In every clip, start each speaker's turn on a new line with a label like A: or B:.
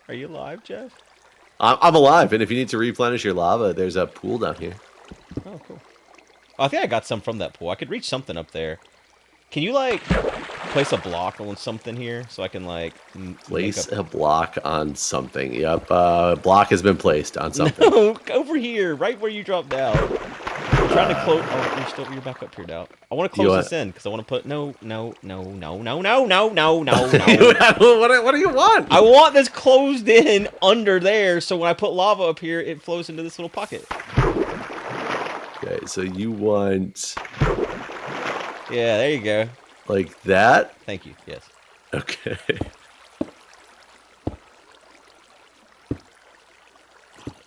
A: Are you alive, Jeff?
B: I'm alive, and if you need to replenish your lava, there's a pool down here.
A: Oh, cool. Oh, I think I got some from that pool. I could reach something up there. Can you, like, place a block on something here so I can, like,
B: Place a block on something. Yep, block has been placed on something.
A: No, over here, right where you dropped down. I'm trying to close. Oh, you're back up here now. I want to close this in because I want to put no.
B: What do you want?
A: I want this closed in under there, so when I put lava up here, it flows into this little pocket.
B: Okay, so you want...
A: Yeah, there you go.
B: Like that?
A: Thank you, yes.
B: Okay.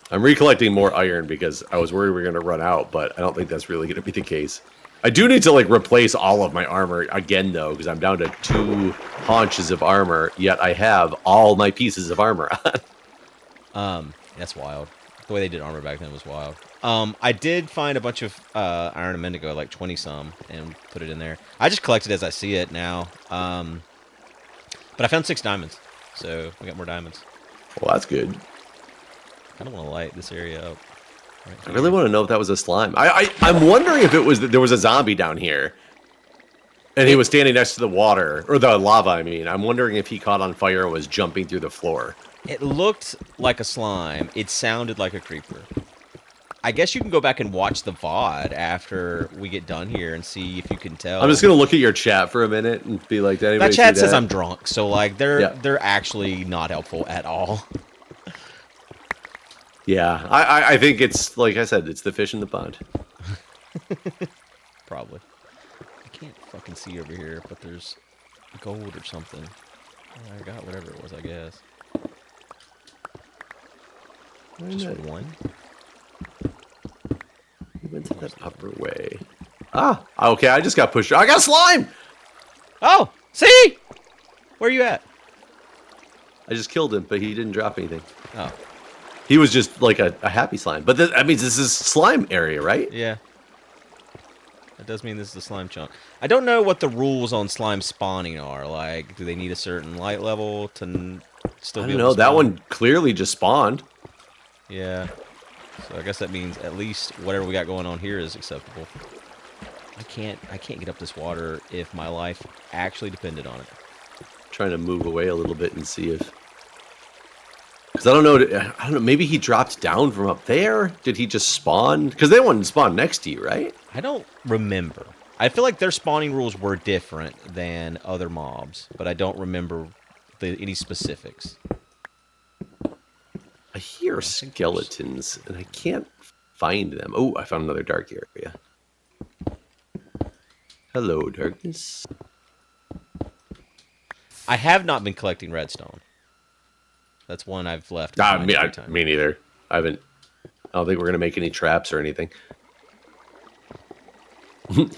B: I'm recollecting more iron because I was worried we were going to run out, but I don't think that's really going to be the case. I do need to, like, replace all of my armor again, though, because I'm down to 2 haunches of armor, yet I have all my pieces of armor
A: on. That's wild. The way they did armor back then was wild. I did find a bunch of iron a minute ago, like 20-some, and put it in there. I just collect it as I see it now. But I found 6 diamonds, so we got more diamonds.
B: Well, that's good.
A: I don't want to light this area up. Right,
B: I really want to know if that was a slime. I'm wondering if it was that there was a zombie down here, and he was standing next to the water, or the lava, I mean. I'm wondering if he caught on fire and was jumping through the floor.
A: It looked like a slime. It sounded like a creeper. I guess you can go back and watch the VOD after we get done here and see if you can tell.
B: I'm just going to look at your chat for a minute and be like, did anybody
A: that chat
B: see
A: says
B: that?
A: I'm drunk, so like they're actually not helpful at all.
B: Yeah, I think it's, like I said, it's the fish in the pond.
A: Probably. I can't fucking see over here, but there's gold or something. I got whatever it was, I guess. Just one?
B: We went to that upper way. Ah, okay, I just got pushed. I got slime!
A: Oh, see? Where are you at?
B: I just killed him, but he didn't drop anything.
A: Oh.
B: He was just like a happy slime. But that means this is slime area, right?
A: Yeah. That does mean this is the slime chunk. I don't know what the rules on slime spawning are. Like, do they need a certain light level to still be able to
B: know. That
A: spawn?
B: one clearly just spawned.
A: Yeah. So I guess that means at least whatever we got going on here is acceptable. I can't get up this water if my life actually depended on it.
B: Trying to move away a little bit and see if... Because I don't know, maybe he dropped down from up there? Did he just spawn? Because they wouldn't spawn next to you, right?
A: I don't remember. I feel like their spawning rules were different than other mobs, but I don't remember any specifics.
B: I hear skeletons, and I can't find them. Oh, I found another dark area. Hello, darkness.
A: I have not been collecting redstone. That's one I've left.
B: Me neither. I don't think we're going to make any traps or anything.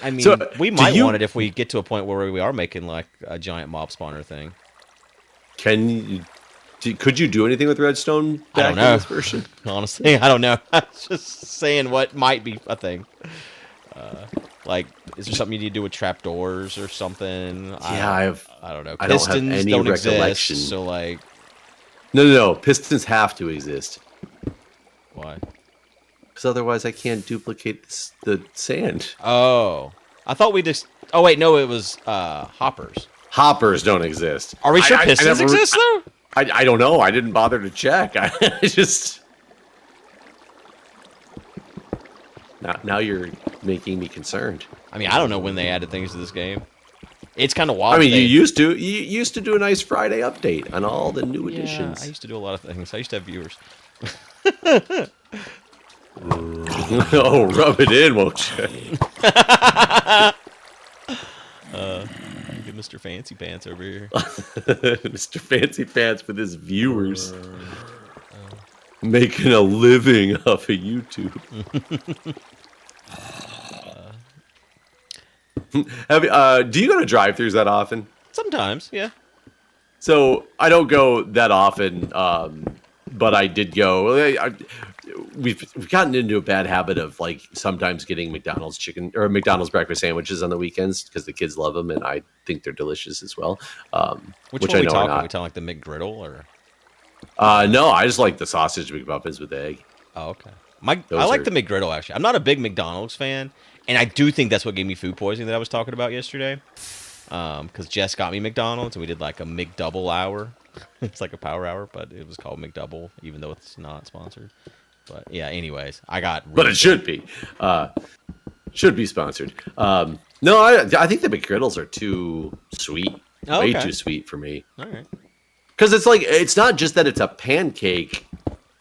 A: I mean,
B: So,
A: we might want it if we get to a point where we are making like a giant mob spawner thing.
B: Could you do anything with redstone back
A: I don't know.
B: in this version?
A: Honestly, I don't know. I'm just saying what might be a thing. Like, is there something you need to do with trapdoors or something?
B: Yeah,
A: I don't know.
B: I don't have any
A: don't
B: recollection.
A: Exist, so like,
B: No. Pistons have to exist.
A: why?
B: Because otherwise I can't duplicate the sand.
A: Oh, I thought we just. Oh wait, no, it was hoppers.
B: Hoppers don't exist.
A: Are we sure pistons exist though?
B: I don't know. I didn't bother to check. I just... Now you're making me concerned.
A: I mean, I don't know when they added things to this game. It's kind of wild.
B: I mean, you used to do a nice Friday update on all the new additions.
A: I used to do a lot of things. I used to have viewers.
B: Oh, rub it in, won't you?
A: Get Mr. Fancy Pants over here.
B: Mr. Fancy Pants with his viewers. Making a living off of YouTube. Do you go to drive-thrus that often?
A: Sometimes, yeah.
B: So I don't go that often, but I did go. We've gotten into a bad habit of like sometimes getting McDonald's chicken or McDonald's breakfast sandwiches on the weekends because the kids love them and I think they're delicious as well.
A: Which
B: which
A: one
B: I
A: are we
B: know
A: talking?
B: are
A: Are
B: not.
A: we talking like the McGriddle or?
B: No, I just like the sausage McMuffins with egg.
A: Oh, okay. I
B: Those
A: like
B: are
A: the McGriddle actually. I'm not a big McDonald's fan, and I do think that's what gave me food poisoning that I was talking about yesterday. Because Jess got me McDonald's and we did like a McDouble hour. It's like a power hour, but it was called McDouble, even though it's not sponsored. But yeah, anyways, I got.
B: but
A: Really
B: it should be. Should be sponsored. No, I think the McGriddles are too sweet.
A: Oh,
B: Way
A: okay.
B: too sweet for me.
A: All right.
B: Because it's like it's not just that it's a pancake.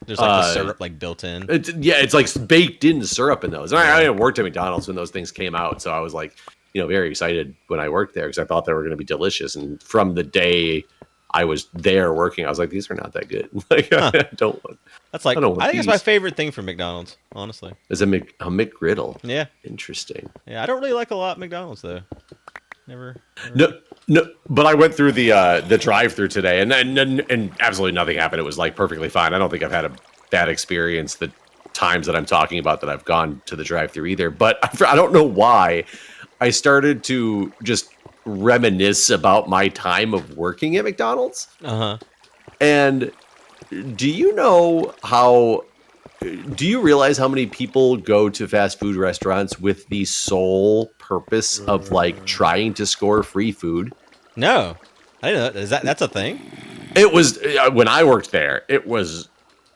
A: There's like the syrup like built in.
B: It's like baked in syrup in those. And I worked at McDonald's when those things came out, so I was like, very excited when I worked there because I thought they were going to be delicious. And from the day I was there working, I was like, these are not that good. Like,
A: Huh.
B: I don't want.
A: That's like
B: I don't want
A: I think it's my
B: these.
A: favorite thing from McDonald's, honestly.
B: Is a McGriddle.
A: Yeah,
B: Interesting.
A: yeah. I don't really like a lot of McDonald's though. Never.
B: No, but I went through the drive-through today, and absolutely nothing happened. It was like perfectly fine. I don't think I've had a bad experience the times that I'm talking about that I've gone to the drive-through either. But I don't know why I started to just reminisce about my time of working at McDonald's.
A: Uh huh.
B: And do you know how? Do you realize how many people go to fast food restaurants with the sole purpose of like trying to score free food?
A: No, I didn't know. That's a thing?
B: It was when I worked there. It was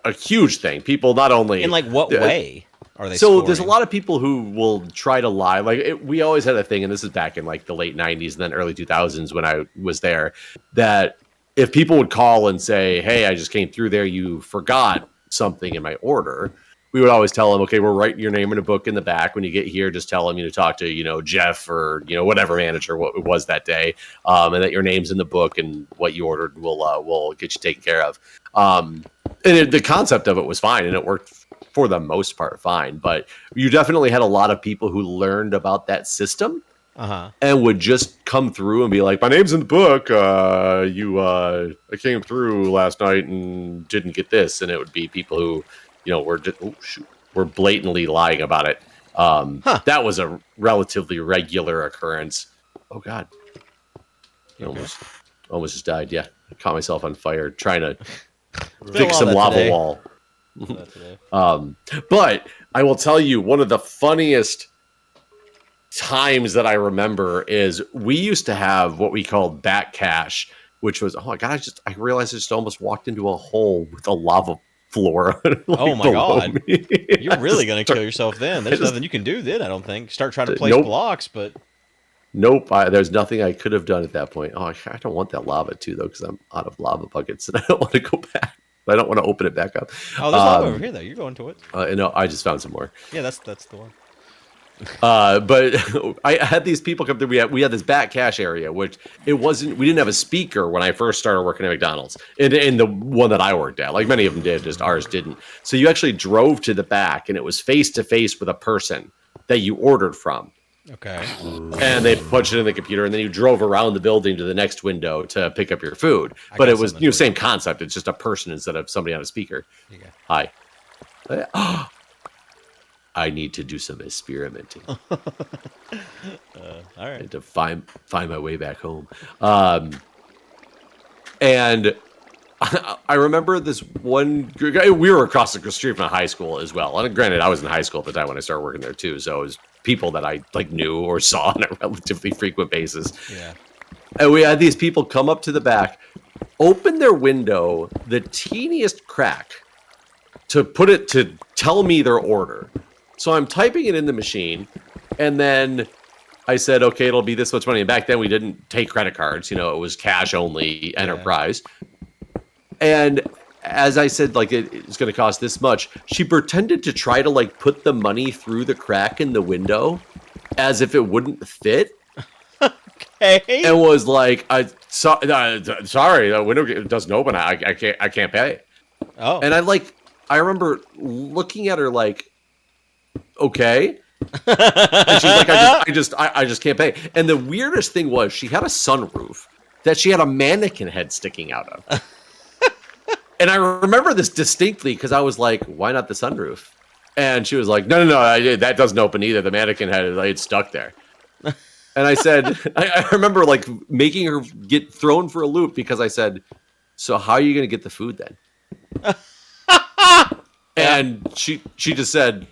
B: a huge thing. People not only
A: In like what way are they?
B: So there's a
A: scoring?
B: lot of people who will try to lie. Like we always had a thing, and this is back in like the late '90s and then early 2000s when I was there. That if people would call and say, "Hey, I just came through there. You forgot something in my order." We would always tell them, "Okay, we're writing your name in a book in the back. When you get here, just tell them to talk to Jeff or whatever manager what it was that day, and that your name's in the book and what you ordered will get you taken care of." The concept of it was fine, and it worked for the most part fine. But you definitely had a lot of people who learned about that system
A: Uh huh.
B: and would just come through and be like, "My name's in the book. I came through last night and didn't get this," and it would be people who were blatantly lying about it.
A: Huh.
B: That was a relatively regular occurrence. Oh God, I almost just died. Yeah, I caught myself on fire trying to fix some lava wall. But I will tell you, one of the funniest times that I remember is we used to have what we called back cash, which was, oh my God, I realized I just almost walked into a hole with a lava floor.
A: Oh my God.
B: Me.
A: You're really going to kill yourself then. There's nothing you can do then, I don't think. Start trying to place
B: Nope.
A: blocks, but...
B: Nope, there's nothing I could have done at that point. Oh, I don't want that lava too, though, because I'm out of lava buckets and I don't want to go back. I don't want to open it back up.
A: Oh, there's lava over here, though. You're going to it.
B: No, I just found some more.
A: Yeah, that's the one.
B: But I had these people come through. We had this back cash area, which we didn't have a speaker when I first started working at McDonald's. In the one that I worked at, like many of them did, just ours didn't. So you actually drove to the back, and it was face to face with a person that you ordered from.
A: Okay.
B: And they punched it in the computer, and then you drove around the building to the next window to pick up your food. But it was same concept. It's just a person instead of somebody on a speaker.
A: Okay.
B: Hi. I need to do some experimenting.
A: All right.
B: And to find my way back home. And I remember this one guy. We were across the street from a high school as well. And granted, I was in high school at the time when I started working there too. So it was people that I knew or saw on a relatively frequent basis.
A: Yeah.
B: And we had these people come up to the back, open their window the teeniest crack to tell me their order. So I'm typing it in the machine, and then I said, okay, it'll be this much money. And back then we didn't take credit cards. It was cash only enterprise. And as I said, it's going to cost this much. She pretended to try to put the money through the crack in the window as if it wouldn't fit.
A: Okay.
B: And was like, sorry, the window doesn't open. I can't pay.
A: Oh.
B: And I remember looking at her like, okay. And she's like, I just can't pay. And the weirdest thing was she had a sunroof that she had a mannequin head sticking out of. And I remember this distinctly because I was like, why not the sunroof? And she was like, no, that doesn't open either. The mannequin head, it's stuck there. And I said, I remember making her get thrown for a loop because I said, so how are you going to get the food then? And she just said,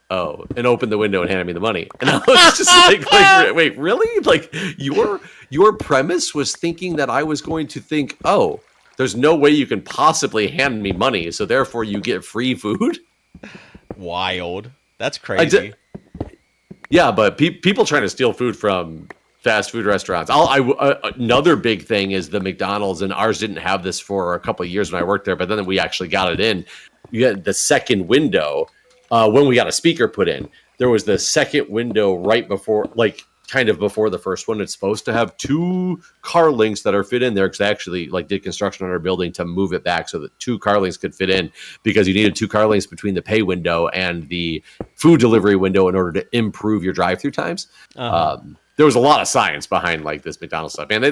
B: "Oh," and opened the window and handed me the money. And I was just like, wait, really? Like your premise was thinking that I was going to think, "Oh, there's no way you can possibly hand me money, so therefore you get free food."
A: Wild. That's crazy.
B: Yeah, but people trying to steal food from fast food restaurants. Another big thing is the McDonald's, and ours didn't have this for a couple of years when I worked there, but then we actually got it in. You had the second window when we got a speaker put in. There was the second window right before, like kind of before the first one. It's supposed to have 2 car links that are fit in there because they actually like did construction on our building to move it back so that 2 car links could fit in because you needed 2 car links between the pay window and the food delivery window in order to improve your drive-through times. There was a lot of science behind like this McDonald's stuff, man.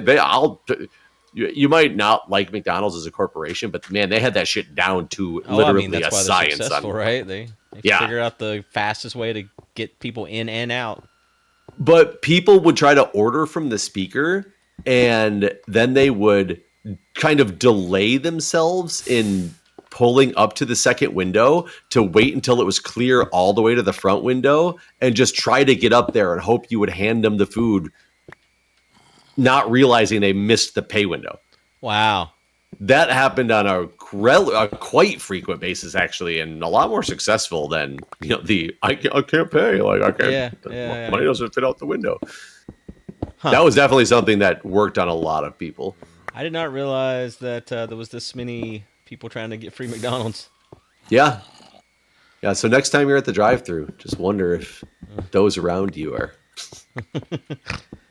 B: You might not like McDonald's as a corporation, but man, they had that shit down to literally
A: that's
B: a
A: why
B: science.
A: They're successful, right? They figured out the fastest way to get people in and out.
B: But people would try to order from the speaker, and then they would kind of delay themselves in pulling up to the second window to wait until it was clear all the way to the front window and just try to get up there and hope you would hand them the food, not realizing they missed the pay window.
A: Wow.
B: That happened on a quite frequent basis, actually, and a lot more successful than I can't pay, like I can't, money doesn't fit out the window. That was definitely something that worked on a lot of people.
A: I did not realize that there was this many people trying to get free McDonald's.
B: Yeah. So next time you're at the drive-thru, just wonder if those around you are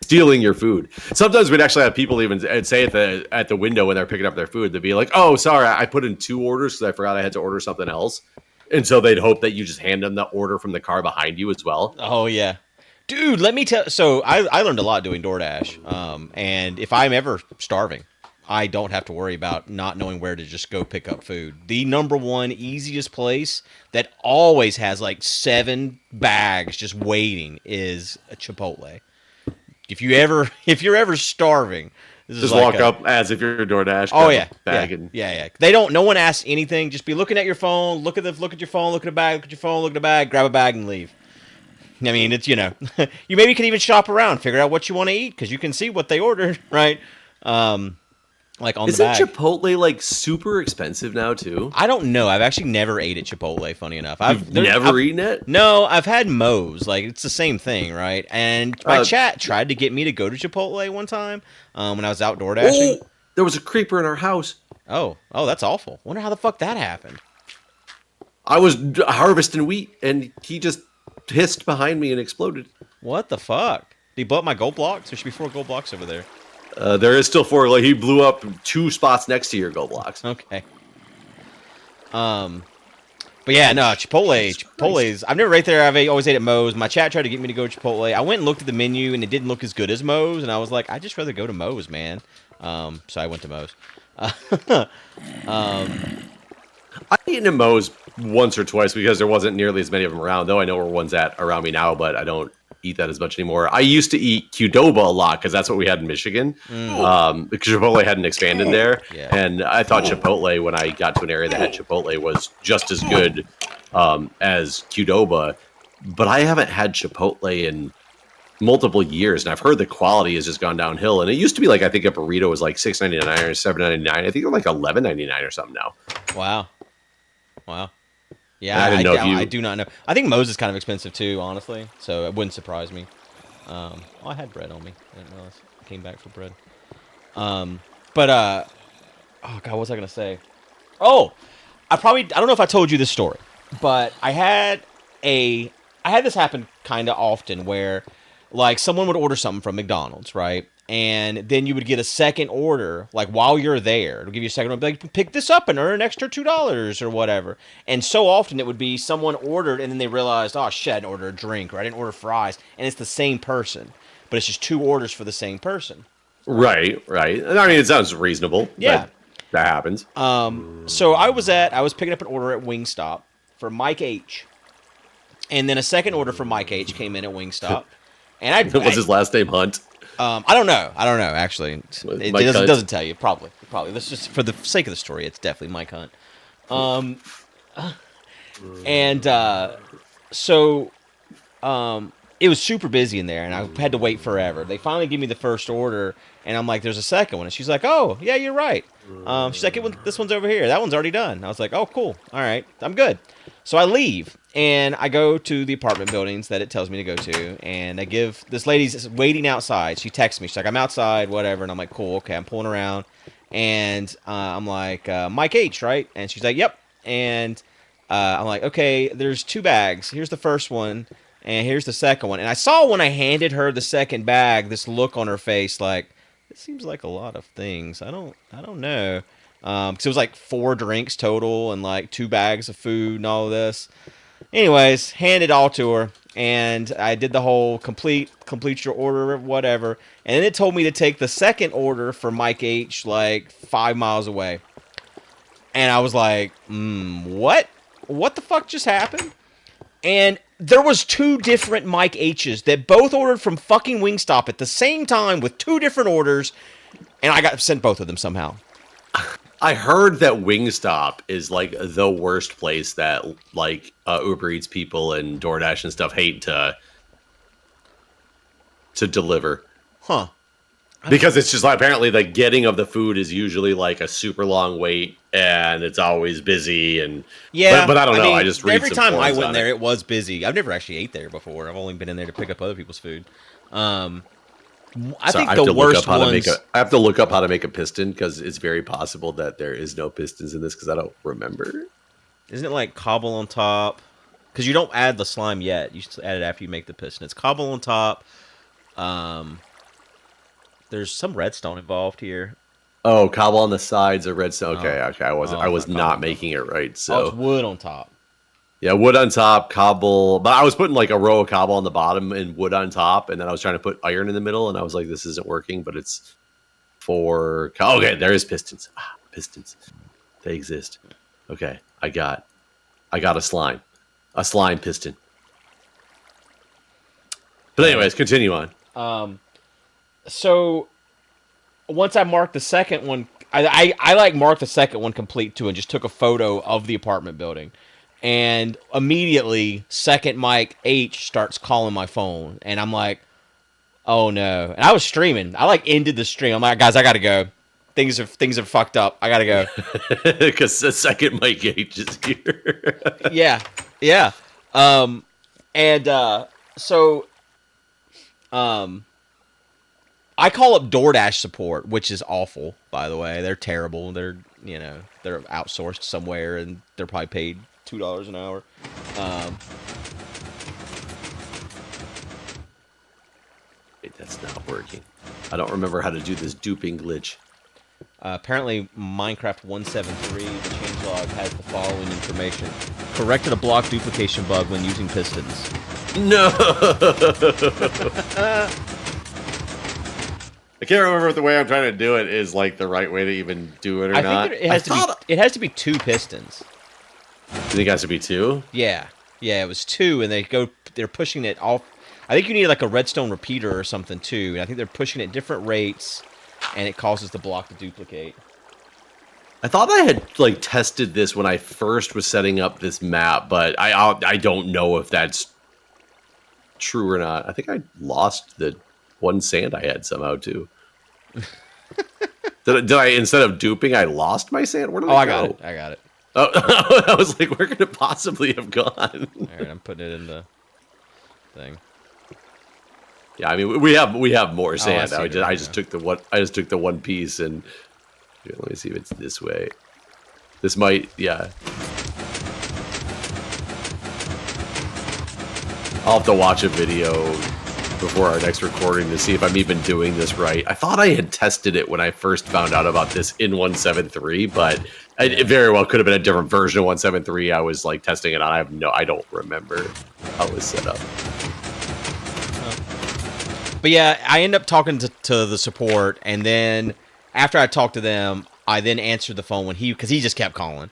B: stealing your food. Sometimes we'd actually have people even say at the window when they're picking up their food, they'd be like, "Oh, sorry, I put in 2 orders because I forgot I had to order something else." And so they'd hope that you just hand them the order from the car behind you as well.
A: Oh, yeah. Dude, let me tell. So I learned a lot doing DoorDash. And if I'm ever starving, I don't have to worry about not knowing where to just go pick up food. The number one easiest place that always has like 7 bags just waiting is a Chipotle. If you're ever starving,
B: just walk up as if you're a DoorDash.
A: Oh yeah,
B: bag
A: yeah. They don't. No one asks anything. Just be looking at your phone. Look at your phone. Look at a bag. Look at your phone. Look at a bag. Grab a bag and leave. I mean, it's you maybe can even shop around, figure out what you want to eat because you can see what they ordered, right? Like on the bag.
B: Isn't Chipotle like super expensive now too?
A: I don't know. I've actually never ate at Chipotle. Funny enough,
B: I've never eaten it.
A: No, I've had Moe's. Like it's the same thing, right? And my chat tried to get me to go to Chipotle one time when I was outdoor dashing.
B: Oh, there was a creeper in our house.
A: Oh, that's awful. Wonder how the fuck that happened.
B: I was harvesting wheat and he just hissed behind me and exploded.
A: What the fuck? Did he blow up my gold blocks? There should be 4 gold blocks over there.
B: There is still 4. Like he blew up 2 spots next to your gold blocks.
A: Okay. But yeah, no, Chipotle's. I've never right there. I've always ate at Moe's. My chat tried to get me to go to Chipotle. I went and looked at the menu, and it didn't look as good as Moe's. And I was like, I'd just rather go to Moe's, man. So I went to Moe's.
B: I've eaten at Moe's once or twice because there wasn't nearly as many of them around. Though I know where one's at around me now, but I don't eat that as much anymore. I used to eat Qdoba a lot because that's what we had in Michigan. Because Chipotle hadn't expanded there, and I thought Chipotle, when I got to an area that had Chipotle, was just as good as Qdoba. But I haven't had Chipotle in multiple years, and I've heard the quality has just gone downhill. And it used to be like I think a burrito was like $6.99 or $7.99. I think they're like $11.99 or something now.
A: Wow. Yeah, I do not know. I think Moe's is kind of expensive too, honestly. So it wouldn't surprise me. I had bread on me. I didn't realize. I came back for bread. Oh God, what was I gonna say? Oh, I don't know if I told you this story, but I had this happen kind of often where, like, someone would order something from McDonald's, right? And then you would get a second order, like, while you're there. It'll give you a second order, like, pick this up and earn an extra $2 or whatever. And so often it would be someone ordered, and then they realized, oh, shit, I didn't order a drink, or I didn't order fries. And it's the same person. But it's just 2 orders for the same person.
B: Right. I mean, it sounds reasonable.
A: Yeah.
B: That happens.
A: So I was picking up an order at Wingstop for Mike H. And then a second order for Mike H came in at Wingstop. And
B: was his last name Hunt?
A: I don't know. Actually, it doesn't tell you. Probably. That's just for the sake of the story. It's definitely Mike Hunt. Um, and so it was super busy in there, and I had to wait forever. They finally give me the first order, and I'm like, "There's a second one," and she's like, "Oh, yeah, you're right." She's like, "This one's over here. That one's already done." I was like, "Oh, cool. All right, I'm good." So I leave, and I go to the apartment buildings that it tells me to go to, and I give this lady's waiting outside. She texts me. She's like, "I'm outside, whatever," and I'm like, "Cool, okay." I'm pulling around, and I'm like, "Mike H, right?" And she's like, "Yep." And I'm like, "Okay, there's 2 bags. Here's the first one, and here's the second one." And I saw when I handed her the second bag, this look on her face, like, it seems like a lot of things. I don't know. 'Cause it was like 4 drinks total and like 2 bags of food and all of this. Anyways, handed all to her, and I did the whole complete your order, whatever. And then it told me to take the second order for Mike H, like 5 miles away. And I was like, what? What the fuck just happened? And there was 2 different Mike H's that both ordered from fucking Wingstop at the same time with 2 different orders, and I got sent both of them somehow.
B: I heard that Wingstop is like the worst place that like Uber Eats people and DoorDash and stuff hate to deliver.
A: Huh.
B: Because it's just like apparently the getting of the food is usually like a super long wait and it's always busy and
A: yeah,
B: but I don't know.
A: mean,
B: I just read
A: every
B: some
A: time I
B: forums
A: went
B: on
A: there,
B: it.
A: it was busy. I've never actually ate there before. I've only been in there to pick up other people's food. I think the worst ones.
B: I have to look up how to make a piston because it's very possible that there is no pistons in this because I don't remember.
A: Isn't it like cobble on top? Because you don't add the slime yet. You just add it after you make the piston. It's cobble on top. There's some redstone involved here.
B: Oh, cobble on the sides of redstone. Okay,
A: Oh.
B: okay. I was not making it right. So
A: Oh, it's wood on top.
B: yeah, wood on top, cobble. But I was putting like a row of cobble on the bottom and wood on top, and then I was trying to put iron in the middle, and I was like, this isn't working. But it's for okay. There is pistons. Pistons. They exist. Okay, I got a slime piston. But anyways, continue on.
A: So once I marked the second one, I like marked the second one complete too, and just took a photo of the apartment building. And immediately, second Mike H starts calling my phone, and I'm like, "Oh no!" And I was streaming. I like ended the stream. I'm like, "Guys, I gotta go. Things are fucked up. I gotta go."
B: Because the second Mike H is here.
A: Yeah. So I call up DoorDash support, which is awful, by the way. They're terrible. They're outsourced somewhere, and they're probably paid $2 an hour.
B: Wait, that's not working. I don't remember how to do this duping glitch.
A: Apparently, Minecraft 173, the changelog, has the following information. Corrected a block duplication bug when using pistons.
B: No! I can't remember if the way I'm trying to do it is like the right way to even do it or not.
A: Think it has to be 2 pistons.
B: You think it has to be 2?
A: Yeah, it was 2, and they're pushing it off. I think you need like a redstone repeater or something too, and I think they're pushing it at different rates, and it causes the block to duplicate.
B: I thought I had like tested this when I first was setting up this map, but I don't know if that's true or not. I think I lost the 1 sand I had somehow too. Did I instead of duping, I lost my sand? Where did I go?
A: I got it.
B: Oh, I was like, where could it possibly have gone?
A: All right, I'm putting it in the thing.
B: Yeah, I mean we have more sand.
A: I
B: just took the one piece and here, let me see if it's this way. This might, yeah. I'll have to watch a video before our next recording to see if I'm even doing this right. I thought I had tested it when I first found out about this in 173, but it very well could have been a different version of 173. I was like testing it on. I don't remember how it was set up.
A: But yeah, I end up talking to the support, and then after I talked to them, I then answered the phone because he just kept calling.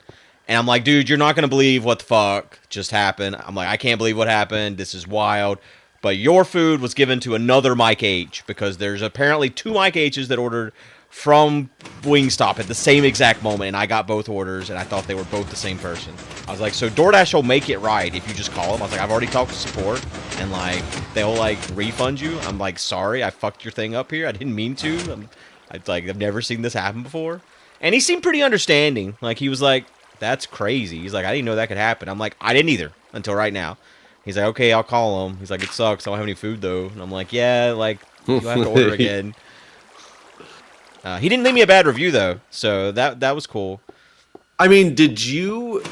A: And I'm like, dude, you're not going to believe what the fuck just happened. I'm like, I can't believe what happened. This is wild. But your food was given to another Mike H because there's apparently 2 Mike H's that ordered from Wingstop at the same exact moment, and I got both orders, and I thought they were both the same person. I was like, so DoorDash will make it right if you just call them. I was like, I've already talked to support, and like they'll like refund you. I'm like, sorry, I fucked your thing up here. I didn't mean to. I've never seen this happen before. And he seemed pretty understanding. Like, he was like, that's crazy. He's like, I didn't know that could happen. I'm like, I didn't either until right now. He's like, okay, I'll call him. He's like, it sucks. I don't have any food, though. And I'm like, yeah, like, you'll have to order again. He didn't leave me a bad review, though. So that was cool.
B: I mean, did you...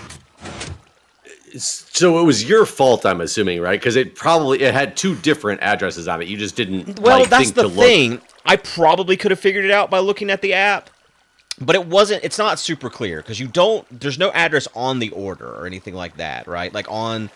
B: So it was your fault, I'm assuming, right? Because it had two different addresses on it. You just didn't
A: that's the thing. I probably could have figured it out by looking at the app. But it's not super clear because there's no address on the order or anything like that, right? Like on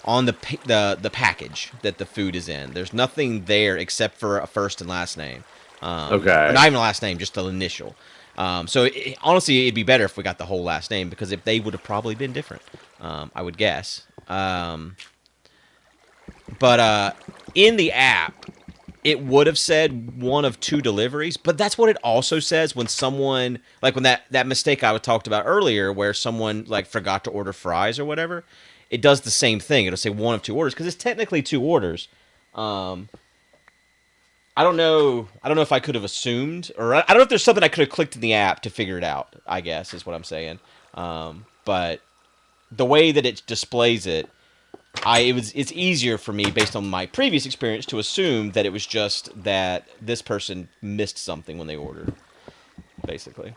A: the package that the food is in. There's nothing there except for a first and last name.
B: Okay.
A: Not even a last name, just the initial. So honestly, it'd be better if we got the whole last name because if they would have probably been different, I would guess. But in the app, it would have said one of two deliveries, but that's what it also says when someone, like when that mistake I talked about earlier where someone like forgot to order fries or whatever, it does the same thing. It'll say one of two orders because it's technically two orders. I don't know if I could have assumed, or I don't know if there's something I could have clicked in the app to figure it out, I guess is what I'm saying. But the way that it displays it, it's easier for me based on my previous experience to assume that it was just that this person missed something when they ordered, basically.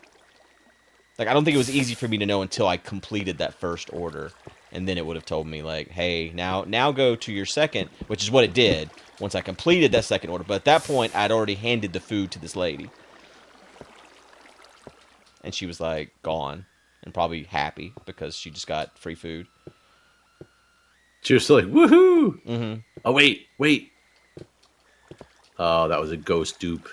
A: Like, I don't think it was easy for me to know until I completed that first order, and then it would have told me, like, hey, now go to your second, which is what it did once I completed that second order. But at that point, I'd already handed the food to this lady. And she was, like, gone and probably happy because she just got free food.
B: She was still like, woohoo!
A: Mm-hmm.
B: Oh, wait. Oh, that was a ghost dupe.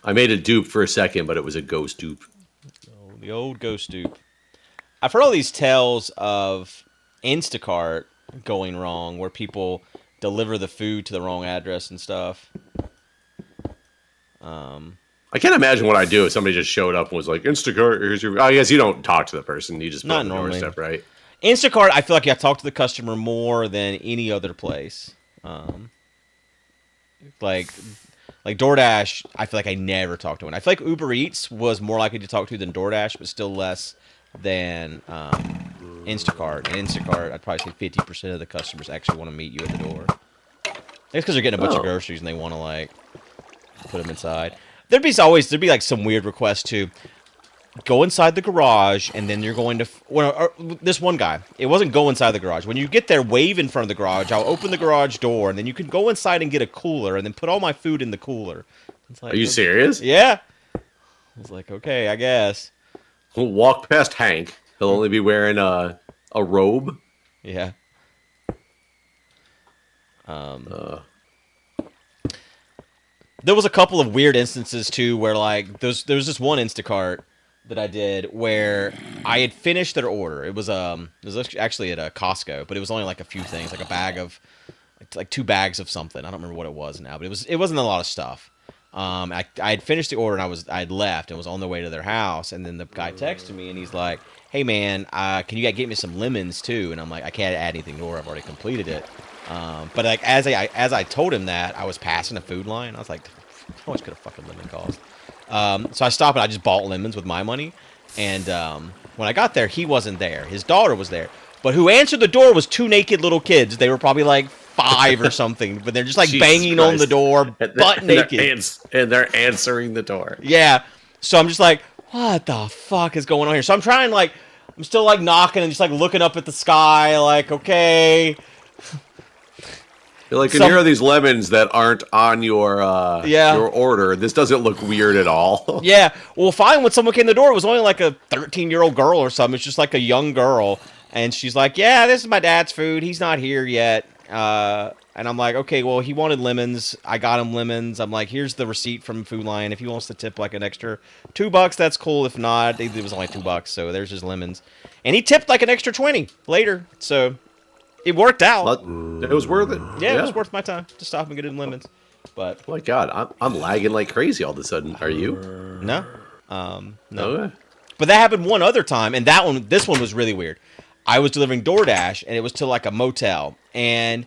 B: I made a dupe for a second, but it was a ghost dupe.
A: Oh, the old ghost dupe. I've heard all these tales of Instacart going wrong, where people deliver the food to the wrong address and stuff.
B: I can't imagine what I'd do if somebody just showed up and was like, Instacart, here's your... I guess you don't talk to the person. You just put it on the doorstep, right?
A: Instacart, I feel like you have to talk to the customer more than any other place. Like DoorDash, I feel like I never talked to one. I feel like Uber Eats was more likely to talk to than DoorDash, but still less than Instacart. And Instacart, I'd probably say 50% of the customers actually want to meet you at the door. It's because they're getting a bunch of groceries and they want to like put them inside. There'd be like some weird request too. Go inside the garage, and then you're going to... this one guy, it wasn't go inside the garage. When you get there, wave in front of the garage. I'll open the garage door, and then you can go inside and get a cooler, and then put all my food in the cooler. It's like,
B: are you serious?
A: Yeah. I was like, okay, I guess.
B: We'll walk past Hank. He'll only be wearing a robe.
A: Yeah. There was a couple of weird instances, too, where, like, there was this one Instacart that I did where I had finished their order. It was actually at a Costco, but it was only like a few things, like a bag of like 2 bags of something. I don't remember what it was now, but it wasn't a lot of stuff. I had finished the order and I'd left and was on the way to their house, and then the guy texted me and he's like, "Hey man, can you get me some lemons too?" And I'm like, "I can't add anything to order. I've already completed it." But like as I told him that, I was passing a food line. I was like, "How much could a fucking lemon cost?" So I stopped and I just bought lemons with my money. And when I got there, he wasn't there. His daughter was there. But who answered the door was 2 naked little kids. They were probably like 5 or something. But they're just like banging on the door, butt naked.
B: And they're answering the door.
A: Yeah. So I'm just like, what the fuck is going on here? So I'm trying I'm still like knocking and just like looking up at the sky like, okay.
B: You're like, and here are these lemons that aren't on your order. This doesn't look weird at all.
A: Yeah. Well, fine. When someone came to the door, it was only like a 13-year-old girl or something. It's just like a young girl. And she's like, yeah, this is my dad's food. He's not here yet. And I'm like, okay, well, he wanted lemons. I got him lemons. I'm like, here's the receipt from Food Lion. If he wants to tip like an extra $2, that's cool. If not, it was only $2. So there's his lemons. And he tipped like an extra 20 later. So... it worked out.
B: It was worth it.
A: Yeah, it was worth my time to stop and get him lemons. But
B: Oh my God, I'm lagging like crazy all of a sudden. Are you?
A: no, no.
B: Okay.
A: But that happened one other time, and this one was really weird. I was delivering DoorDash, and it was to like a motel, and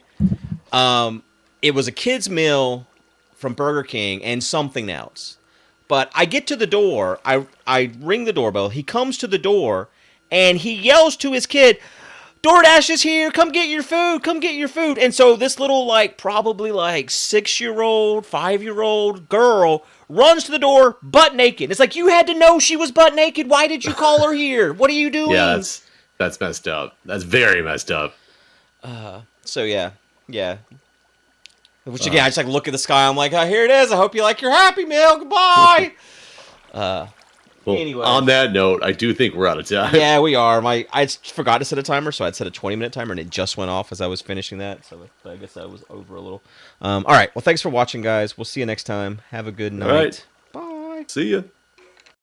A: it was a kid's meal from Burger King and something else. But I get to the door, I ring the doorbell. He comes to the door, and he yells to his kid, DoorDash is here. Come get your food. Come get your food. And so this little, like, probably like 6-year-old, 5-year-old girl runs to the door butt naked. It's like, you had to know she was butt naked. Why did you call her here? What are you doing?
B: Yeah, that's messed up. That's very messed up.
A: So, yeah. Which, again, I just, like, look at the sky. I'm like, oh, here it is. I hope you like your Happy Meal. Goodbye.
B: Well,
A: Anyway.
B: on that note, I do think we're out of time.
A: Yeah, we are. I forgot to set a timer, so I'd set a 20-minute timer, and it just went off as I was finishing that. So I guess I was over a little. All right. Well, thanks for watching, guys. We'll see you next time. Have a good night.
B: All right.
A: Bye.
B: See ya.